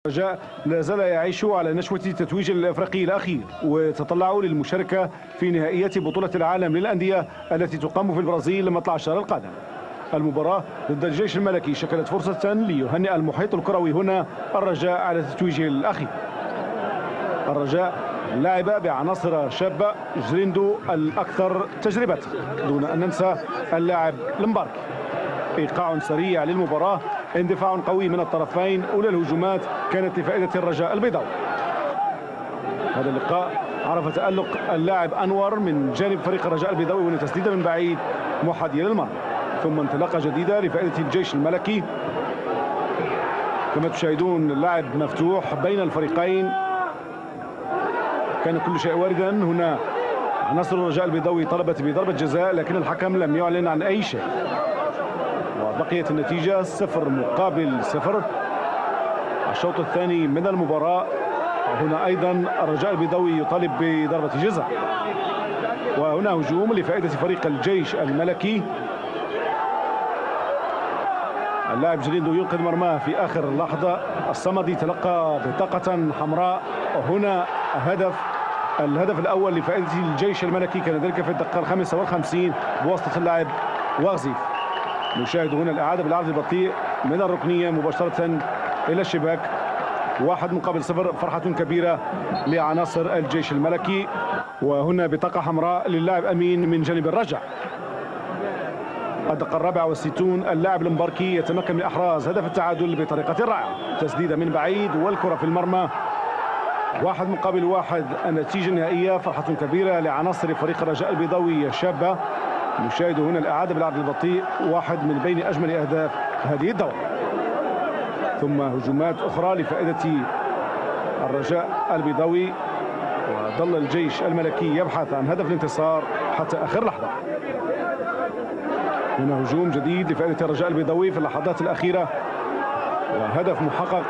الرجاء لا زال يعيش على نشوة التتويج الأفريقي الأخير ويتطلع للمشاركة في نهائيات بطولة العالم للأندية التي تقام في البرازيل مطلع الشهر القادم. المباراة ضد الجيش الملكي شكلت فرصة ليهنئ المحيط الكروي هنا الرجاء على التتويج الأخير. الرجاء لعب بعناصر شابة جريندو الأكثر تجربة، دون أن ننسى اللاعب لمباركي. إيقاع سريع للمباراة، اندفاع قوي من الطرفين، أولى الهجومات كانت لفائدة الرجاء البيضاوي. هذا اللقاء عرف تألق اللاعب أنور من جانب فريق الرجاء البيضاوي، وهنا تسديدة من بعيد محادية للمرمى، ثم انطلاقة جديدة لفائدة الجيش الملكي. كما تشاهدون اللعب مفتوح بين الفريقين، كان كل شيء واردا. هنا عناصر الرجاء البيضاوي طلبت بضربة جزاء، لكن الحكم لم يعلن عن أي شيء، وبقيت النتيجة 0-0. الشوط الثاني من المباراة، هنا أيضا الرجاء البيضاوي يطالب بضربة جزاء، وهنا هجوم لفائدة فريق الجيش الملكي. اللاعب جريندو ينقذ مرماه في آخر لحظة. الصمدي تلقى بطاقة حمراء. هنا الهدف الأول لفائدة الجيش الملكي كان ذلك في الدقيقة 55 بواسطة اللاعب واغزيف. نشاهد هنا الإعادة بالعرض البطيء من الركنية مباشرة إلى الشباك. 1-0. فرحة كبيرة لعناصر الجيش الملكي، وهنا بطاقة حمراء للاعب أمين من جانب الرجاء. الدقيقة 64 اللاعب لمباركي يتمكن من إحراز هدف التعادل بطريقة رائعة، تسديدة من بعيد والكرة في المرمى. 1-1 النتيجة النهائية. فرحة كبيرة لعناصر فريق الرجاء البيضاوي الشابة. نشاهد هنا الإعادة بالعرض البطيء، واحد من بين أجمل أهداف هذه الدورة. ثم هجومات أخرى لفائدة الرجاء البيضاوي، وظل الجيش الملكي يبحث عن هدف الانتصار حتى آخر لحظة. هنا هجوم جديد لفائدة الرجاء البيضاوي في اللحظات الأخيرة، وهدف محقق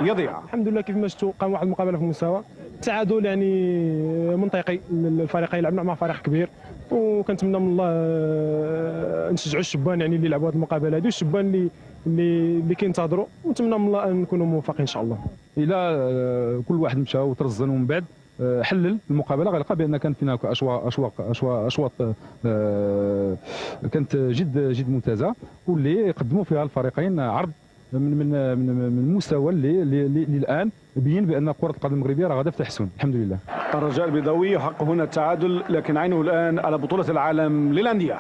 يضيع. الحمد لله كيف ما شفتوا قام واحد المقابله في المستوى التعادل، يعني منطقي. الفريقين لعبنا مع فريق كبير، وكنتمنى من الله نشجعوا الشبان يعني اللي لعبوا هذه المقابله هذه، والشبان اللي كينتظروا، ونتمنى من الله ان نكونوا موفقين ان شاء الله. الى كل واحد مشى وترزن ومن بعد حلل المقابله، غيلقى بان كان فينا اشواط كانت جد ممتازه، واللي قدموا فيها الفريقين عرض من المستوى اللي الان بين بان كره القدم المغربيه راه غاده في تحسن الحمد لله. الرجاء البيضاوي يحقق هنا التعادل، لكن عينه الان على بطوله العالم للانديه.